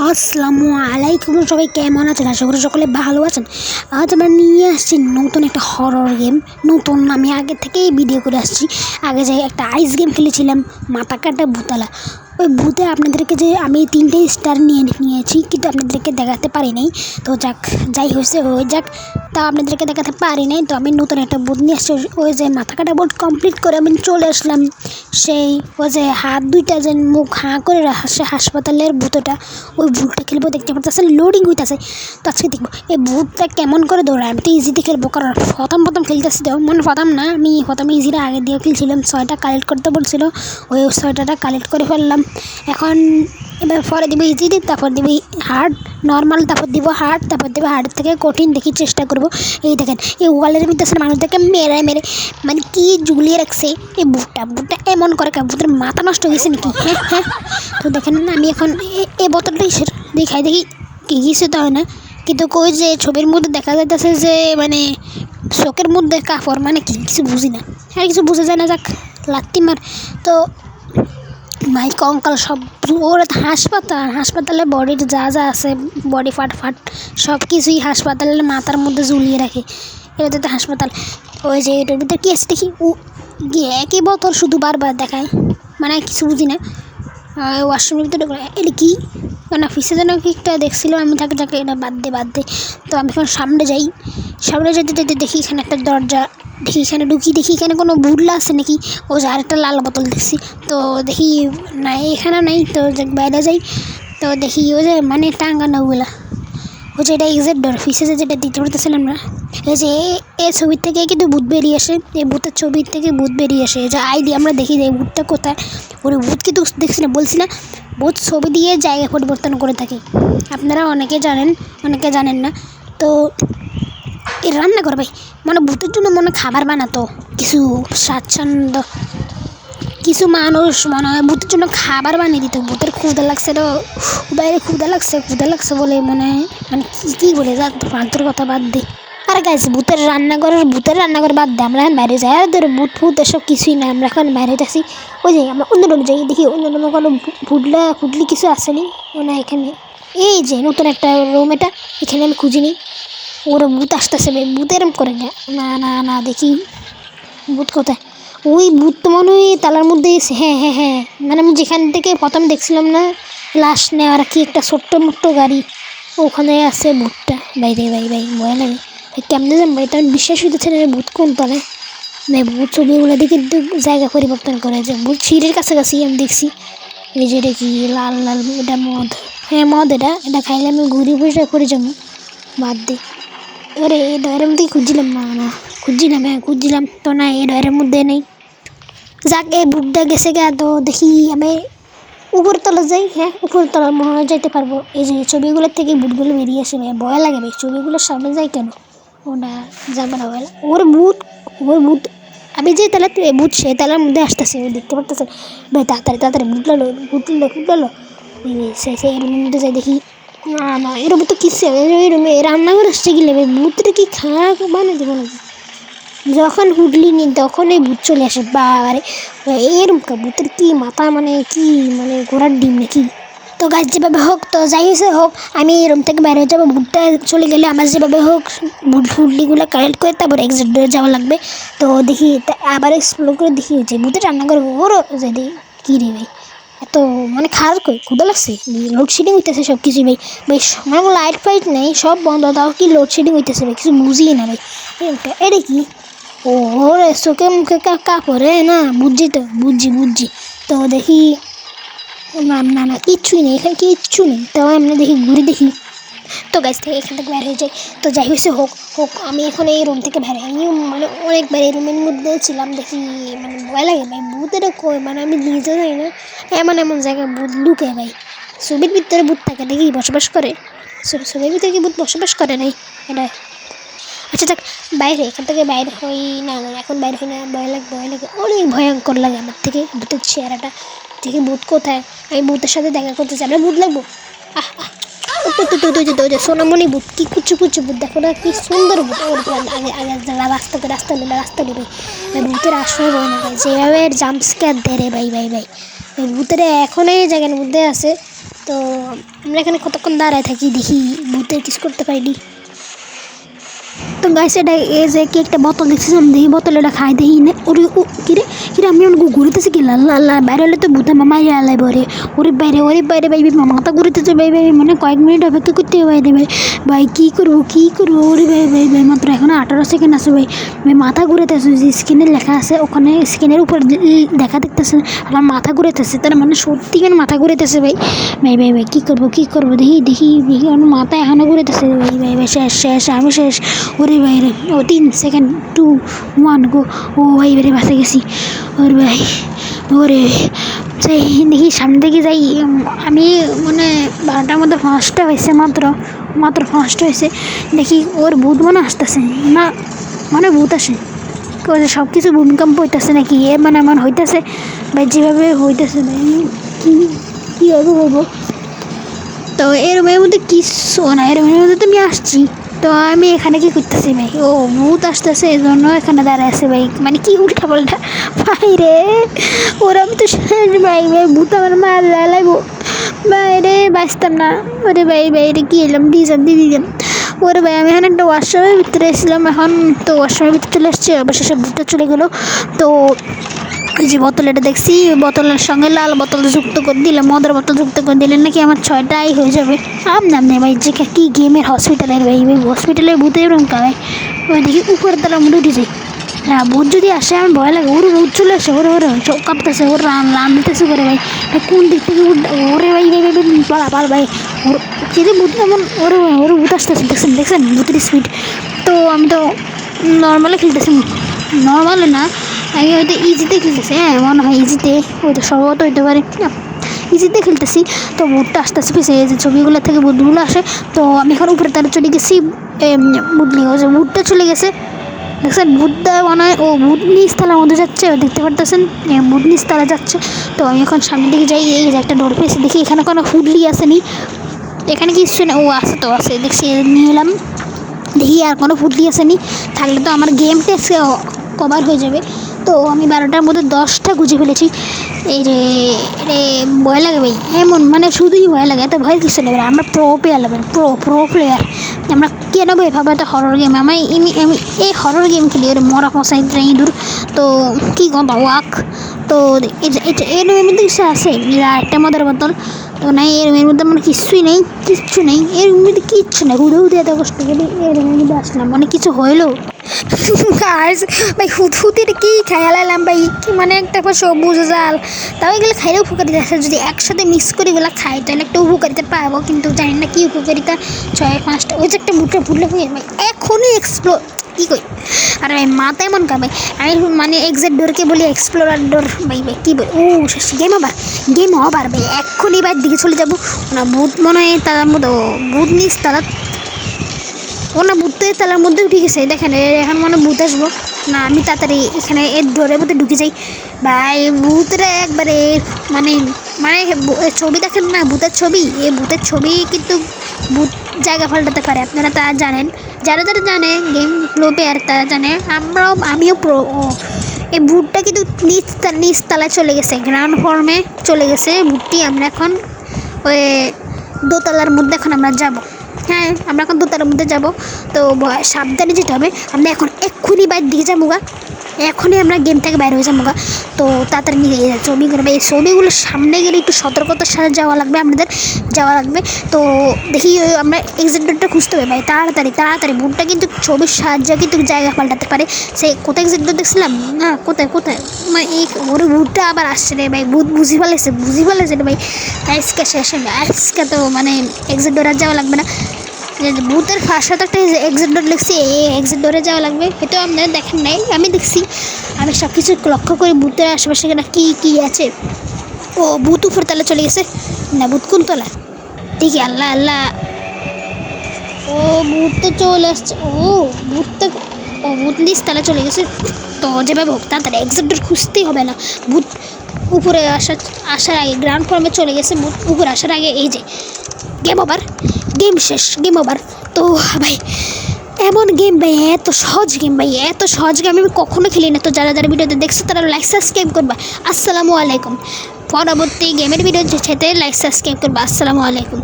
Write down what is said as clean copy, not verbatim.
আসসালামু আলাইকুম, সবাই কেমন আছেন? আশা করি সকলে ভালো আছেন। আজ আমরা নিয়ে আসছি নতুন একটা হরর গেম। নতুন, আমি আগে থেকেই ভিডিও করে আসছি। আগে যে একটা আইস গেম খেলেছিলাম, মাথা কাটা ভূতালা। ওই ভূতে আপনাদেরকে যে আমি 3টে স্টার নিয়েছি, কিন্তু আপনাদেরকে দেখাতে পারি নাই। তো যাই হয়েছে হয়ে যাক, তা আপনাদেরকে দেখাতে পারি নাই। তো আমি নতুন একটা ভূত নিয়ে আসছি। ওই যে মাথা কাটা বোর্ড কমপ্লিট করে আমি চলে আসলাম। সেই ওই যে হাত দুইটা যে মুখ হাঁ করে রাখছে হাসপাতালের ভূতটা, ওই ভূতটা খেলবো। দেখতে পাচ্ছেন লোডিং হইতেছে। তো আজকে দেখবো এই ভূতটা কেমন করে দৌড়ায়। আমি তো ইজিতে খেলবো, কারণ প্রথম খেলতেছি তো, প্রথম না, আমি প্রথম ইজিটা আগে দিয়ে খেলছিলাম। 6টা কালেক্ট করতে বলছিল, ওই 6টা কালেক্ট করে ফেললাম। এখন এবার পরে দিব ইজি, তারপর দিবি হার্ড, নর্মাল, তারপর দিব হার্ড, তারপর দেবো হার্ড থেকে কঠিন দেখি চেষ্টা করবো। এই দেখেন এই ওয়ালের ভিতরে মানুষদেরকে মেরে মানে কি ঝুলিয়ে রাখছে এই ভূতটা এমন করে। ভূতের মাথা নষ্ট হয়ে গেছে নাকি? হ্যাঁ। তো দেখেন আমি এখন এই বোতলটা দেখাই দেখি কি কিছু তো হয় না, কিন্তু কই যে ছবির মধ্যে দেখা যাইতেছে যে মানে চোখের মধ্যে কাপড়, মানে কি কিছু বুঝি না। হ্যাঁ, কিছু বুঝে যায় না, যাক লাত্তি মার। তো ভাই কঙ্কাল সব ওর হাসপাতালে বডির যা আছে, বডি ফাট সব কিছুই হাসপাতালের মাথার মধ্যে ঝুলিয়ে রাখে। এটা তো হাসপাতাল। ওই যে এটার ভিতরে কি আছে দেখি, একই বোতল শুধু বারবার দেখায়, মানে কিছু বুঝি না। ওয়াশরুমের ভিতরে এটা কি না ফিসে যেন একটা দেখছিলাম আমি, যাকে এটা বাদ দে। তো আমি এখন সামনে যেতে দেখি এখানে একটা দরজা, দেখি এখানে ঢুকি, দেখি এখানে কোনো বুড়লা আছে নাকি। ও যে আরেকটা লাল বোতল দেখছি, তো দেখি না এখানে নাই। তো বাইরে যাই, তো দেখি ও যে মানে টাঙ্গানো ওগুলা, ও যে এটা এক্সাক্ট ডর ফিসে যেটা দিতে পারতেছিলাম না। এই যে এই ছবির থেকে কিন্তু ভূত বেরিয়ে আসে, এই ভূতের ছবির থেকে ভূত বেরিয়ে আসে। যে আইডি আমরা দেখি যে ভূতটা কোথায়, ওই ভূত কিন্তু দেখছি না, বলছি না, ভূত ছবি দিয়ে জায়গা পরিবর্তন করে থাকে। আপনারা অনেকে জানেন না। তো এই রান্না করবে মানে ভূতের জন্য খাবার বানাতো কিছু স্বাচ্ছন্দ্য, কিছু মানুষ মনে হয় ভূতের জন্য খাবার বানিয়ে দিত। ভূতের ক্ষুধা লাগছে, তো বাইরে ক্ষুধা লাগছে বলে মনে হয়, মানে কী বলে যা ফালতুর কথা বাদ দে। আর গাইছে ভূতের রান্নাঘর বাদ দে, আমরা এখন বাইরে যাই। আর ধরো ভূত এসব কিছুই না, আমরা এখন বাইরে যাচ্ছি। ওই যে আমরা অন্য রুমে যাই, দেখি অন্য রুমে কোনো ফুটলি কিছু আসেনি মানে এখানে। এই যে নতুন একটা রুম, এখানে আমি খুঁজিনি। ওরা ভূত আসতেছে, ভূত এরম করে না দেখি ভূত কোথায়। ওই ভূত তো মনে হয় তালার মধ্যে এসে, হ্যাঁ, মানে আমি যেখান থেকে প্রথম দেখছিলাম না লাশ নেওয়ার কি একটা ছোট্ট মোট্ট গাড়ি, ওখানে আছে ভূতটা। ভাই ভয় লাগে। কেমনে যান ভাই, তার বিশ্বাস হইতেছে না ভূত কোন তলায়। না ভূত ছবিগুলো দেখে জায়গা পরিবর্তন করে, যে ভূত সিঁড়ির কাছাকাছি আমি দেখছি। এই যে এটা কি লাল এটা মদ, হ্যাঁ মদ, এটা খাইলে আমি ঘুরি বসে করে যাবো, বাদ দে। এবারে এই ডয়ের মধ্যে খুঁজছিলাম তো না, এই ডয়ের মধ্যে নেই। যাক এই ভূতটা গেছে গা, তো দেখি আমি উপরতলা যাই। হ্যাঁ, উপরতলা মনে হয় যাইতে পারবো। এই যে ছবিগুলোর থেকে ভূতগুলো বেরিয়ে আসে, ভাই ভয় লাগে ভাই, ছবিগুলোর সামনে যাই কেন, ওটা যাবে না ভয় লাগে। ওর ভূত আমি যে তালা ভূত সে তালার মধ্যে আসতেছে, দেখতে পারতেছে ভাই। তাড়াতাড়ি ভূত লালো সে রুমের মধ্যে যাই, দেখি না এরকম তো কিছু রুমে রান্নাঘর আসছে গেলে ভাই ভূতটা কি খাওয়া বানিয়ে দেবো নাকি। যখন হুডলি নি তখন এই ভূত চলে আসে। বাবারে এরকম ভূতের কি মাথা, মানে কি মানে ঘোড়ার ডিম নাকি। তো গাছ যেভাবে হোক, তো যাই হোক আমি এই রুম থেকে বাইরে যাবো। ভূতটা চলে গেলে আমার যেভাবে হোক হুডলিগুলো কালেক্ট করে তারপর এক্সিট ডোরে যাওয়া লাগবে। তো দেখি আবার এক্সপ্লোর করে দেখি হয়েছে ভূতের রান্নাঘর ওরও যদি কী রে ভাই এত মানে খারাপ কই ক্ষুদা লাগছে। লোডশেডিং হইতেছে সব কিছুই ভাই। মানে লাইট ফাইট নেই, সব বন্ধ, তাও কি লোডশেডিং হইতেছে ভাই, কিছু বুঝিই না ভাই। এটা কি ওরে চোখে মুখে কাপড়ে না, বুঝছি। তো দেখি না কিচ্ছুই নেই এখানে, কিচ্ছু নেই। তো আমরা দেখি তো গাছ থেকে এখান থেকে বের হয়ে যাই। তো যাই হয়েছে হোক আমি এখন এই রুম থেকে বের হই। মানে অনেকবার এই রুমের মধ্যে ছিলাম, দেখি মানে ভয় লাগে ভাই। ভূতের কই মানে আমি নিজে যাই না, এমন জায়গায় ভূত লুকে ভাই। ছবির ভিতরে ভূত থাকে নাকি বসবাস করে, ছবির ভিতরে কি ভূত বসবাস করে নাই এটা। আচ্ছা যাক, এখান থেকে বাইরে হই না, এখন বাইরে হই না। ভয় লাগে, অনেক ভয়ঙ্কর লাগে আমার থেকে ভূতের চেহারাটা দেখি। ভূত কোথায়, আমি ভূতের সাথে দেখা করতে চাই, আমরা ভূত লাগবো। সোনামণি ভূত কি কুচু ভূত, দেখো না কি সুন্দর ভূত। ওর রাস্তা নেবে ভূতের আশ্রয় ভয় না ভাই, যেভাবে জাম্প স্ক্যার দেয় রে ভাই। ভূতের এখন এই জায়গার মধ্যে আছে, তো আমরা এখানে কতক্ষণ দাঁড়ায় থাকি, দেখি ভূতের কিছু করতে পারিনি। তো গাইস এটা এই যে কি একটা বোতল দেখছিলাম, দেখি বোতল এটা খাই দেখি না ওরে কিরে কিরে আমি অনেক ঘুরিতেছি কি লাল লাল বাইরে হলে তো ভূতে মামাই আলাই বরে ওরে বাইরে ভাই মাথা ঘুরিতেছে ভাই মানে কয়েক মিনিট অপেক্ষা করতে হবে ভাই ভাই কী করবো ওরে ভাই মাত্র এখন 18 সেকেন্ড আছে ভাই মাথা ঘুরেতেছে, যে স্ক্রিনে লেখা আছে ওখানে স্ক্রিনের উপর দেখা দেখতেছে আমার মাথা ঘুরেতেছে, তার মানে সত্যি কেন মাথা ঘুরেতেছে ভাই কী করবো দেখি আমার মাথা এখনও ঘুরেতেছে ভাই শেষ আমি শেষ। ওরে ভাই রে 3 সেকেন্ড 2 1 গো। ও ভাই বেরে বাসে গেছি ওরে ভাই ওরে যাই দেখি সামনে দিকে যাই। আমি মানে 12টার মধ্যে ফার্স্টটা হয়েছে মাত্র ফার্স্ট হয়েছে, দেখি ওর ভূত মনে আসতেছে না, মানে ভূত আসে সব কিছু ভূমিকম্প হইতেছে নাকি এ মানে আমার হইতেছে ভাই, যেভাবে হইতেছে ভাই কীভাবে হইব। তো এর মধ্যে কিছু না, এর মধ্যে তো আমি আসছি, তো আমি এখানে কি করতেছি ভাই, ও ভূত আসতেছে এই জন্য এখানে দাঁড়ায় আছে ভাই, মানে কি উল্টা পাল্টা ভাই রে ওরা আমি তো ভাই ভূত আমার মার লাগবো ভাই রে, বাঁচতাম না ওরে ভাই রে কি এলাম দিলাম ওরে ভাই। আমি এখানে একটা ওয়াশরুমের ভিতরে এসেছিলাম, এখন তো ওয়াশরুমের ভিতরে চলে আসছি, অবশেষে ভূতটা চলে গেলো। তো যে বোতল এটা দেখছি বোতলের সঙ্গে লাল বোতল যুক্ত করে দিলে, মদের বোতল যুক্ত করে দিলে নাকি আমার 6টাই হয়ে যাবে। নাম নেই ভাই, যে কি গেমের হসপিটালের ভাই হসপিটালের ভূতে এরকম কায় ওই দেখি উপরে তারা মধ্যে উঠে যায়। হ্যাঁ ভূত যদি আসে আমার ভয় লাগে, ওরে ভূত চলে আসে ওরে চোখ কাঁপতেছে ওর রান দিতেছে করে ভাই কোন দিক থেকে ওরে ভাই পাল ভাই ওর যদি ভূত এমন ওরে ভূত আসতেছে দেখছেন ভূতের স্পিড। তো আমি তো নর্মালে খেলতেছি, নর্মালে না আমি হয়তো ইজিতে খেলতেছি, হ্যাঁ মনে হয় ইজিতে হয়তো সম্ভবত হইতে পারে ইজিতে খেলতেছি। তো ভূতটা আস্তে আস্তে পিছিয়ে যে ছবিগুলো থেকে ভূতগুলো আসে, তো আমি এখন উপরে তারা চলে গেছি বুঝলি ও যে ভূতটা চলে গেছে দেখছেন, ভূতটা মনে হয় ও ভূত নিচতলার মধ্যে যাচ্ছে, দেখতে পারতেছেন ভূত নিচতলা যাচ্ছে। তো আমি এখন সামনের দিকে যাই, এই যে একটা ডোর পেয়েছি দেখি এখানে কোনো ফুডলি আসেনি, এখানে কিছু না ও আছে তো আছে দেখছি নিয়ে এলাম, দেখি আর কোনো ফুডলি আসেনি, থাকলে তো আমার গেমটা কভার হয়ে যাবে। তো আমি 12টার মধ্যে 10টা গুঁজে ফেলেছি। এই রে ভয় লাগে ভাই এমন মানে শুধুই ভয় লাগে, এত ভয় কিছু নেবে, আমরা প্রো প্লেয়ার আমরা কেন ভাই ভাবো এত হরর গেম, আমি এই হরর গেম খেলি ওর মরা ফসাই ইঁদুর, তো কী কথা ওয়াক। তো এর মধ্যে কিছু আছে একটা মদের বোতল, তো নাই এর মধ্যে আমার কিচ্ছুই নেই এর মধ্যে কিচ্ছু নেই, হুদে এত কষ্ট করে এর মধ্যে আসলাম মানে কিছু হইলো গাইস ভাই হুতির কি খেয়াল এলাম ভাই, কি মানে একটা সবুজ জাল, তাও এগুলো খাইলেও উপকারিতা আছে, যদি একসাথে মিক্স করে এগুলো খাই তাহলে একটা উপকারিতা পাবো, কিন্তু জানি না কি উপকারিতা। 6-5টা ওই যে একটা বুটটা ফুটলে হয়ে ভাই এখনই এক্সপ্লোর কী কই, আর ভাই মাথা এমন কা ভাই আমি মানে এক্সাক্ট ডোরকে বলি এক্সপ্লোরার ডোর ভাই কী বই ও গেম আবার ভাই এক্ষুনি বাইর দিকে চলে যাবো না, ভূত মনে হয় তার মধ্যে ভূত নিস তারা ও না ভূত তালার মধ্যে উঠে গেছে, দেখেন এখন মনে ভূত আসবো না, আমি তাড়াতাড়ি এখানে এর ডোরের মধ্যে ঢুকে যাই ভাই। ভূতরা একবারে মানে মানে ছবি দেখেন না ভূতের ছবি, এই ভূতের ছবি কিন্তু ভূত জায়গা পাল্টাতে পারে, আপনারা তা জানেন, যারা জানে গেম প্লো প্লেয়ার তারা জানে, আমিও প্রো। এই ভূতটা কিন্তু নিচতলায় চলে গেছে, গ্রাউন্ড ফর্মে চলে গেছে ভূতটি, আমরা এখন ওই দোতলার মধ্যে এখন আমরা যাবো, হ্যাঁ আমরা এখন দোতলার মধ্যে যাবো। তো সাবধানে যেতে হবে, আমরা এখন এক্ষুনি বাইরের দিকে যাবো গা, এখনই আমরা গেম থেকে বাইরে হয়ে যাবো গা। তো তাড়াতাড়ি নিয়ে ছবি করবে, এই ছবিগুলোর সামনে গেলে একটু সতর্কতার সাথে যাওয়া লাগবে। তো দেখি আমরা এক্সিট ডোরটা খুঁজতে হবে ভাই, তাড়াতাড়ি ভূতটা কিন্তু ছবির সাহায্যে কিন্তু জায়গা পাল্টাতে পারে, সে কোথায় এক্সিট ডোর দেখছিলাম না কোথায় মানে এই ওর ভূতটা আবার আসছে রে ভাই, ভূত বুঝি ফেলেছে রে ভাই, আজকে শেষ হবে আজকে, তো মানে এক্সিট ডোর আর যাওয়া লাগবে না, ভূতের ফার্স্ট একটা এক্সিট ডোর লিখছি, এই এক্সিট ডোরে যাওয়া লাগবে, হয়তো আপনারা দেখেন নাই আমি দেখছি, আমি সব কিছু লক্ষ্য করি ভূতের আশেপাশে কী আছে। ও ভূত উপর তলা চলে গেছে না, ভূত কোন তলা ঠিক আল্লাহ ও ভূত তো চলে আসছে, ভূত নিচ তলা চলে গেছে। তো যেভাবে হোক তাড়াতাড়ি এক্সিট ডোর খুঁজতেই হবে না, ভূত উপরে আসার আগে গ্রাউন্ড ফর্মে চলে গেছে, ভূত উপরে আসার আগে এই যে গেম ওভার, গেম শেষ, গেম ওভার। তো ভাই এমন গেম ভাই, এত সহজ গেম ভাই, এত সহজ গেম আমি কখনো খেলি না। তো যারা যারা ভিডিওতে দেখছো তারা লাইক সাবস্ক্রাইব করবা। আসসালামু আলাইকুম। পরবর্তী গেমের ভিডিও যেতে লাইক সাবস্ক্রাইব করবা। আসসালামু আলাইকুম।